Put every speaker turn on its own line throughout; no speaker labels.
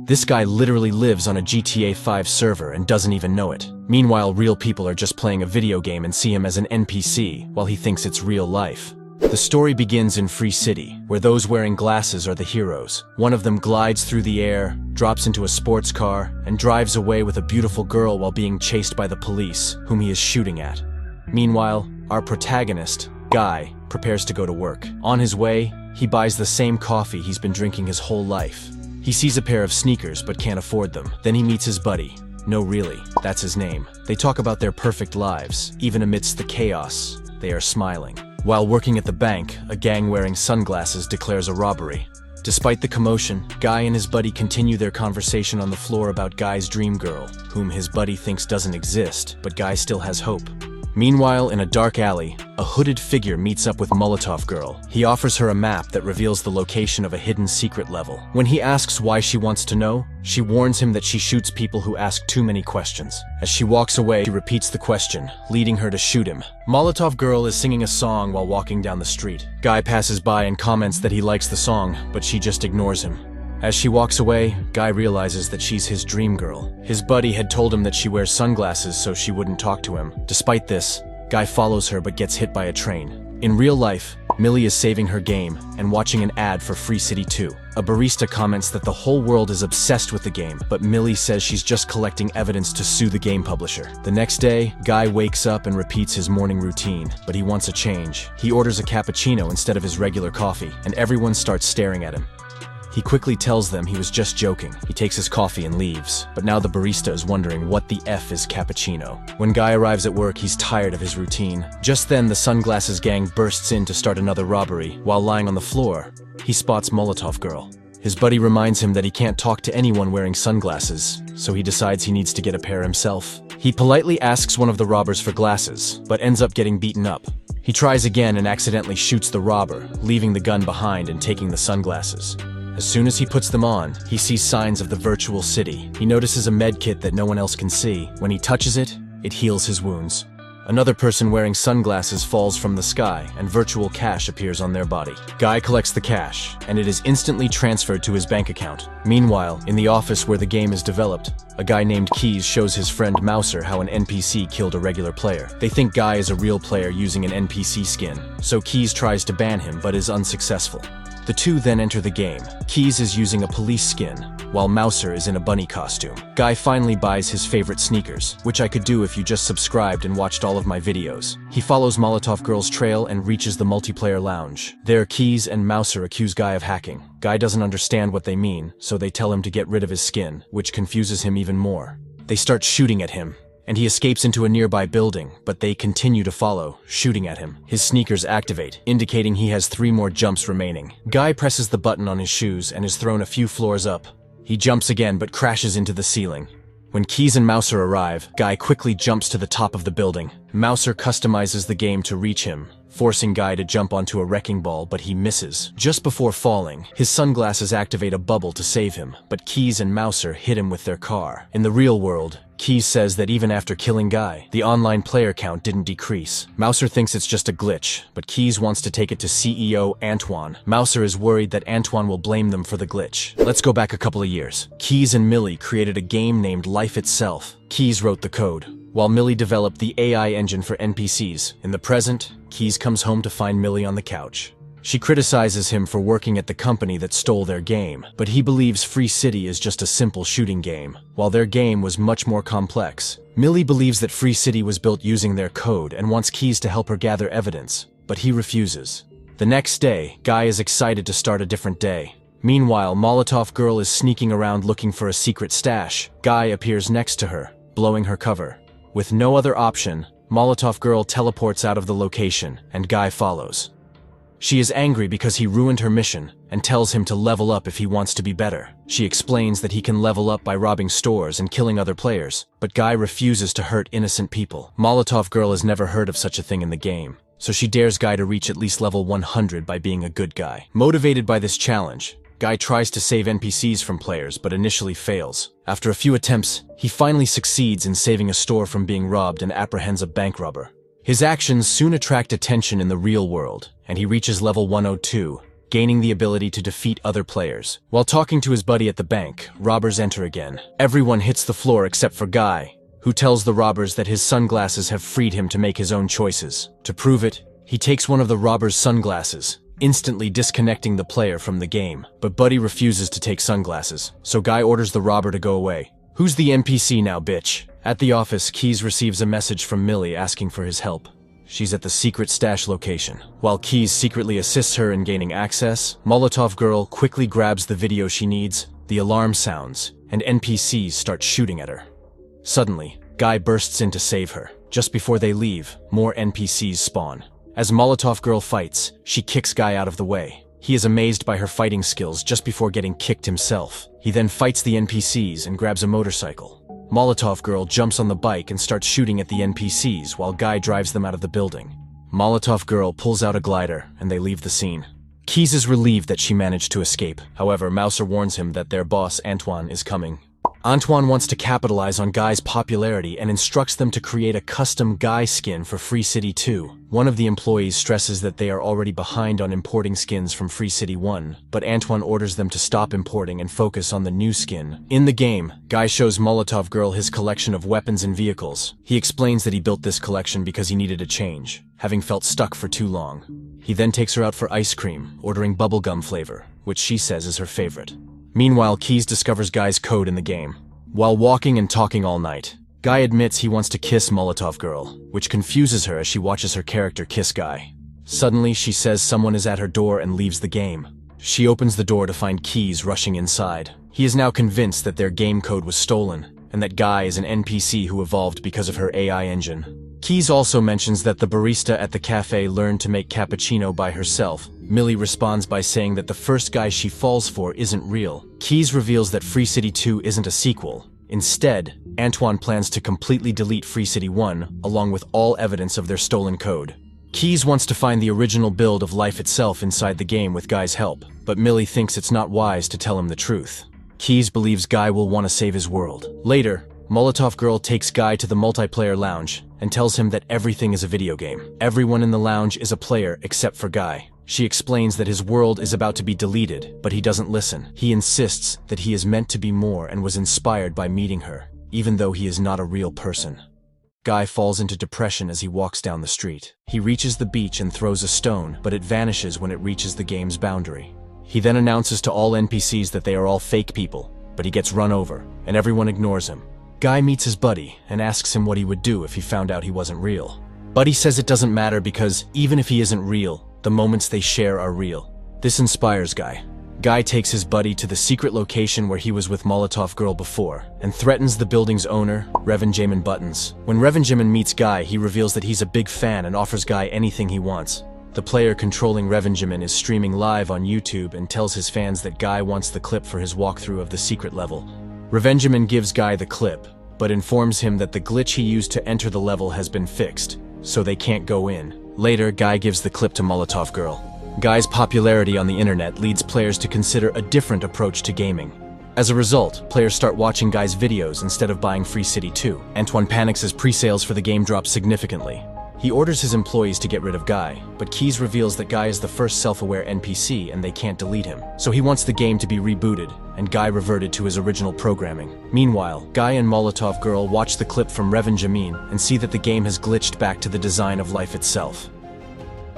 This guy literally lives on a GTA 5 server and doesn't even know it. Meanwhile, real people are just playing a video game and see him as an NPC while he thinks it's real life. The story begins in Free City, where those wearing glasses are the heroes. One of them glides through the air, drops into a sports car, and drives away with a beautiful girl while being chased by the police, whom he is shooting at. Meanwhile, our protagonist, Guy, prepares to go to work. On his way, he buys the same coffee he's been drinking his whole life. He sees a pair of sneakers but can't afford them. Then he meets his buddy. No, really, that's his name. They talk about their perfect lives. Even amidst the chaos, they are smiling. While working at the bank, a gang wearing sunglasses declares a robbery. Despite the commotion, Guy and his buddy continue their conversation on the floor about Guy's dream girl, whom his buddy thinks doesn't exist, but Guy still has hope. Meanwhile, in a dark alley, a hooded figure meets up with Molotov Girl. He offers her a map that reveals the location of a hidden secret level. When he asks why she wants to know, she warns him that she shoots people who ask too many questions. As she walks away, she repeats the question, leading her to shoot him. Molotov Girl is singing a song while walking down the street. Guy passes by and comments that he likes the song, but she just ignores him. As she walks away, Guy realizes that she's his dream girl. His buddy had told him that she wears sunglasses so she wouldn't talk to him. Despite this, Guy follows her but gets hit by a train. In real life, Millie is saving her game and watching an ad for Free City 2. A barista comments that the whole world is obsessed with the game, but Millie says she's just collecting evidence to sue the game publisher. The next day, Guy wakes up and repeats his morning routine, but he wants a change. He orders a cappuccino instead of his regular coffee, and everyone starts staring at him. He quickly tells them he was just joking. He takes his coffee and leaves, but now the barista is wondering what the F is cappuccino. When Guy arrives at work, he's tired of his routine. Just then, the sunglasses gang bursts in to start another robbery. While lying on the floor, he spots Molotov Girl. His buddy reminds him that he can't talk to anyone wearing sunglasses, so he decides he needs to get a pair himself. He politely asks one of the robbers for glasses, but ends up getting beaten up. He tries again and accidentally shoots the robber, leaving the gun behind and taking the sunglasses. As soon as he puts them on, he sees signs of the virtual city. He notices a med kit that no one else can see. When he touches it, it heals his wounds. Another person wearing sunglasses falls from the sky, and virtual cash appears on their body. Guy collects the cash, and it is instantly transferred to his bank account. Meanwhile, in the office where the game is developed, a guy named Keys shows his friend Mouser how an NPC killed a regular player. They think Guy is a real player using an NPC skin, so Keys tries to ban him but is unsuccessful. The two then enter the game. Keys is using a police skin, while Mouser is in a bunny costume. Guy finally buys his favorite sneakers, which I could do if you just subscribed and watched all of my videos. He follows Molotov Girl's trail and reaches the multiplayer lounge. There, Keys and Mouser accuse Guy of hacking. Guy doesn't understand what they mean, so they tell him to get rid of his skin, which confuses him even more. They start shooting at him, and he escapes into a nearby building, but they continue to follow, shooting at him. His sneakers activate, indicating he has 3 more jumps remaining. Guy presses the button on his shoes and is thrown a few floors up. He jumps again but crashes into the ceiling. When Keys and Mouser arrive, Guy quickly jumps to the top of the building. Mouser customizes the game to reach him, forcing Guy to jump onto a wrecking ball, but he misses. Just before falling, his sunglasses activate a bubble to save him, but Keys and Mouser hit him with their car. In the real world, Keys says that even after killing Guy, the online player count didn't decrease. Mouser thinks it's just a glitch, but Keys wants to take it to CEO Antoine. Mouser is worried that Antoine will blame them for the glitch. Let's go back a couple of years. Keys and Millie created a game named Life Itself. Keys wrote the code, while Millie developed the AI engine for NPCs. In the present, Keys comes home to find Millie on the couch. She criticizes him for working at the company that stole their game, but he believes Free City is just a simple shooting game, while their game was much more complex. Millie believes that Free City was built using their code and wants Keys to help her gather evidence, but he refuses. The next day, Guy is excited to start a different day. Meanwhile, Molotov Girl is sneaking around looking for a secret stash. Guy appears next to her, blowing her cover. With no other option, Molotov Girl teleports out of the location, and Guy follows. She is angry because he ruined her mission and tells him to level up if he wants to be better. She explains that he can level up by robbing stores and killing other players, but Guy refuses to hurt innocent people. Molotov Girl has never heard of such a thing in the game, so she dares Guy to reach at least level 100 by being a good guy. Motivated by this challenge, Guy tries to save NPCs from players but initially fails. After a few attempts, he finally succeeds in saving a store from being robbed and apprehends a bank robber. His actions soon attract attention in the real world, and he reaches level 102. gaining the ability to defeat other players. While talking to his buddy at the bank, robbers enter again. Everyone hits the floor except for Guy, who tells the robbers that his sunglasses have freed him to make his own choices. To prove it, he takes one of the robbers' sunglasses, instantly disconnecting the player from the game. But Buddy refuses to take sunglasses, so Guy orders the robber to go away. "Who's the NPC now, bitch?" At the office, Keys receives a message from Millie asking for his help. She's at the secret stash location. While Keys secretly assists her in gaining access, Molotov Girl quickly grabs the video she needs, the alarm sounds, and NPCs start shooting at her. Suddenly, Guy bursts in to save her. Just before they leave, more NPCs spawn. As Molotov Girl fights, she kicks Guy out of the way. He is amazed by her fighting skills just before getting kicked himself. He then fights the NPCs and grabs a motorcycle. Molotov Girl jumps on the bike and starts shooting at the NPCs while Guy drives them out of the building. Molotov Girl pulls out a glider and they leave the scene. Keys is relieved that she managed to escape. However, Mouser warns him that their boss, Antoine, is coming. Antoine wants to capitalize on Guy's popularity and instructs them to create a custom Guy skin for Free City 2. One of the employees stresses that they are already behind on importing skins from Free City 1, but Antoine orders them to stop importing and focus on the new skin. In the game, Guy shows Molotov Girl his collection of weapons and vehicles. He explains that he built this collection because he needed a change, having felt stuck for too long. He then takes her out for ice cream, ordering bubblegum flavor, which she says is her favorite. Meanwhile, Keys discovers Guy's code in the game. While walking and talking all night, Guy admits he wants to kiss Molotov Girl, which confuses her as she watches her character kiss Guy. Suddenly, she says someone is at her door and leaves the game. She opens the door to find Keys rushing inside. He is now convinced that their game code was stolen, and that Guy is an NPC who evolved because of her AI engine. Keys also mentions that the barista at the cafe learned to make cappuccino by herself. Millie responds by saying that the first guy she falls for isn't real. Keys reveals that Free City 2 isn't a sequel. Instead, Antoine plans to completely delete Free City 1, along with all evidence of their stolen code. Keys wants to find the original build of life itself inside the game with Guy's help, but Millie thinks it's not wise to tell him the truth. Keys believes Guy will want to save his world. Later, Molotov Girl takes Guy to the multiplayer lounge and tells him that everything is a video game. Everyone in the lounge is a player except for Guy. She explains that his world is about to be deleted, but he doesn't listen. He insists that he is meant to be more and was inspired by meeting her, even though he is not a real person. Guy falls into depression as he walks down the street. He reaches the beach and throws a stone, but it vanishes when it reaches the game's boundary. He then announces to all NPCs that they are all fake people, but he gets run over, and everyone ignores him. Guy meets his buddy and asks him what he would do if he found out he wasn't real. Buddy says it doesn't matter because, even if he isn't real, the moments they share are real. This inspires Guy. Guy takes his buddy to the secret location where he was with Molotov Girl before, and threatens the building's owner, Revenjamin Buttons. When Revenjamin meets Guy, he reveals that he's a big fan and offers Guy anything he wants. The player controlling Revenjamin is streaming live on YouTube and tells his fans that Guy wants the clip for his walkthrough of the secret level. Revenjamin gives Guy the clip, but informs him that the glitch he used to enter the level has been fixed, so they can't go in. Later, Guy gives the clip to Molotov Girl. Guy's popularity on the internet leads players to consider a different approach to gaming. As a result, players start watching Guy's videos instead of buying Free City 2. Antoine panics as pre-sales for the game drop significantly. He orders his employees to get rid of Guy, but Keys reveals that Guy is the first self-aware NPC and they can't delete him. So he wants the game to be rebooted, and Guy reverted to his original programming. Meanwhile, Guy and Molotov Girl watch the clip from Revenjamin and see that the game has glitched back to the design of life itself.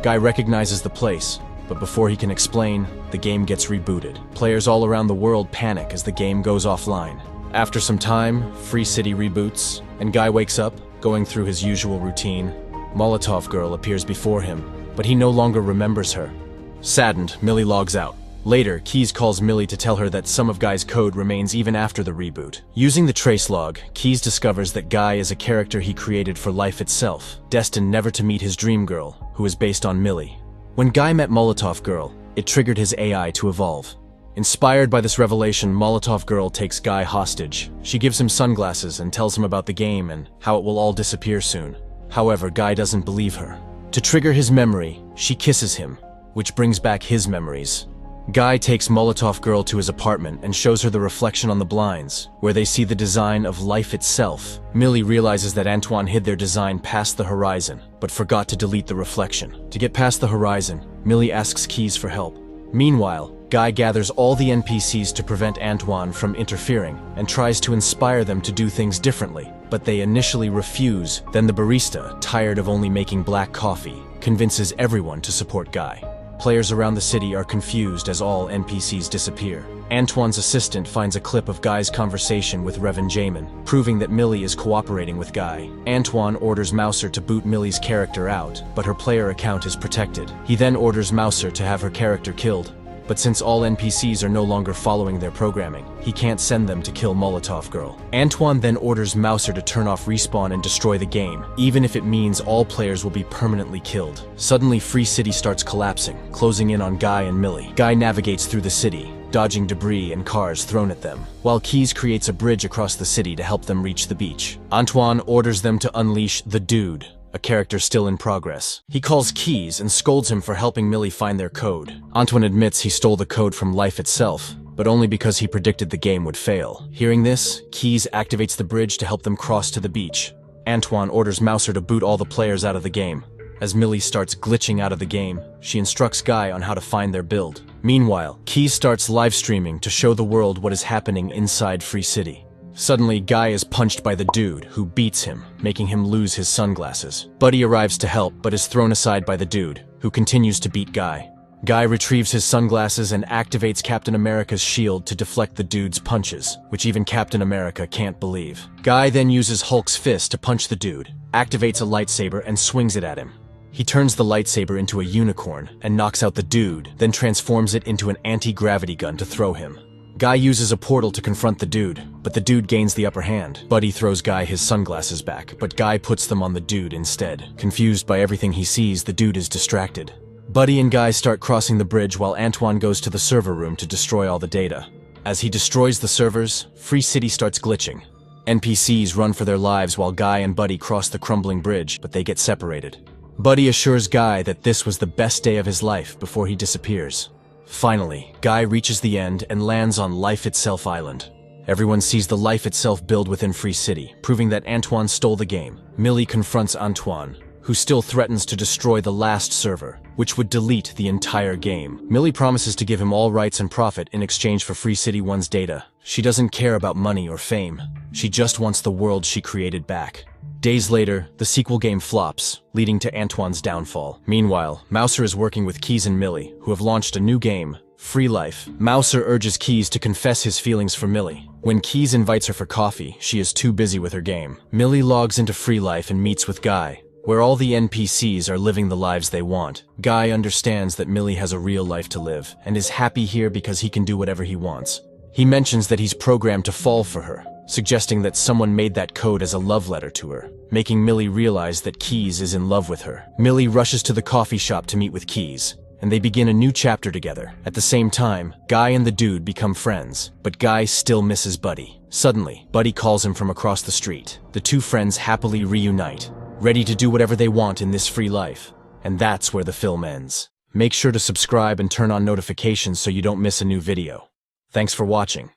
Guy recognizes the place, but before he can explain, the game gets rebooted. Players all around the world panic as the game goes offline. After some time, Free City reboots, and Guy wakes up, going through his usual routine. Molotov Girl appears before him, but he no longer remembers her. Saddened, Millie logs out. Later, Keys calls Millie to tell her that some of Guy's code remains even after the reboot. Using the trace log, Keys discovers that Guy is a character he created for life itself, destined never to meet his dream girl, who is based on Millie. When Guy met Molotov Girl, it triggered his AI to evolve. Inspired by this revelation, Molotov Girl takes Guy hostage. She gives him sunglasses and tells him about the game and how it will all disappear soon. However, Guy doesn't believe her. To trigger his memory, she kisses him, which brings back his memories. Guy takes Molotov Girl to his apartment and shows her the reflection on the blinds, where they see the design of life itself. Millie realizes that Antoine hid their design past the horizon, but forgot to delete the reflection. To get past the horizon, Millie asks Keys for help. Meanwhile, Guy gathers all the NPCs to prevent Antoine from interfering and tries to inspire them to do things differently, but they initially refuse. Then the barista, tired of only making black coffee, convinces everyone to support Guy. Players around the city are confused as all NPCs disappear. Antoine's assistant finds a clip of Guy's conversation with Reverend Jamin, proving that Millie is cooperating with Guy. Antoine orders Mouser to boot Millie's character out, but her player account is protected. He then orders Mouser to have her character killed, but since all NPCs are no longer following their programming, he can't send them to kill Molotov Girl. Antoine then orders Mouser to turn off respawn and destroy the game, even if it means all players will be permanently killed. Suddenly, Free City starts collapsing, closing in on Guy and Millie. Guy navigates through the city, dodging debris and cars thrown at them, while Keys creates a bridge across the city to help them reach the beach. Antoine orders them to unleash the Dude, a character still in progress. He calls Keys and scolds him for helping Millie find their code. Antoine admits he stole the code from life itself, but only because he predicted the game would fail. Hearing this, Keys activates the bridge to help them cross to the beach. Antoine orders Mouser to boot all the players out of the game. As Millie starts glitching out of the game, she instructs Guy on how to find their build. Meanwhile, Keys starts live streaming to show the world what is happening inside Free City. Suddenly, Guy is punched by the Dude, who beats him, making him lose his sunglasses. Buddy arrives to help, but is thrown aside by the Dude, who continues to beat Guy. Guy retrieves his sunglasses and activates Captain America's shield to deflect the Dude's punches, which even Captain America can't believe. Guy then uses Hulk's fist to punch the Dude, activates a lightsaber and swings it at him. He turns the lightsaber into a unicorn and knocks out the Dude, then transforms it into an anti-gravity gun to throw him. Guy uses a portal to confront the Dude, but the Dude gains the upper hand. Buddy throws Guy his sunglasses back, but Guy puts them on the Dude instead. Confused by everything he sees, the Dude is distracted. Buddy and Guy start crossing the bridge while Antoine goes to the server room to destroy all the data. As he destroys the servers, Free City starts glitching. NPCs run for their lives while Guy and Buddy cross the crumbling bridge, but they get separated. Buddy assures Guy that this was the best day of his life before he disappears. Finally, Guy reaches the end and lands on Life Itself Island. Everyone sees the Life Itself build within Free City, proving that Antoine stole the game. Millie confronts Antoine, who still threatens to destroy the last server, which would delete the entire game. Millie promises to give him all rights and profit in exchange for Free City 1's data. She doesn't care about money or fame. She just wants the world she created back. Days later, the sequel game flops, leading to Antoine's downfall. Meanwhile, Mouser is working with Keys and Millie, who have launched a new game, Free Life. Mouser urges Keys to confess his feelings for Millie. When Keys invites her for coffee, she is too busy with her game. Millie logs into Free Life and meets with Guy, where all the NPCs are living the lives they want. Guy understands that Millie has a real life to live, and is happy here because he can do whatever he wants. He mentions that he's programmed to fall for her, suggesting that someone made that code as a love letter to her, making Millie realize that Keys is in love with her. Millie rushes to the coffee shop to meet with Keys, and they begin a new chapter together. At the same time, Guy and the Dude become friends, but Guy still misses Buddy. Suddenly, Buddy calls him from across the street. The two friends happily reunite, ready to do whatever they want in this free life. And that's where the film ends. Make sure to subscribe and turn on notifications so you don't miss a new video. Thanks for watching.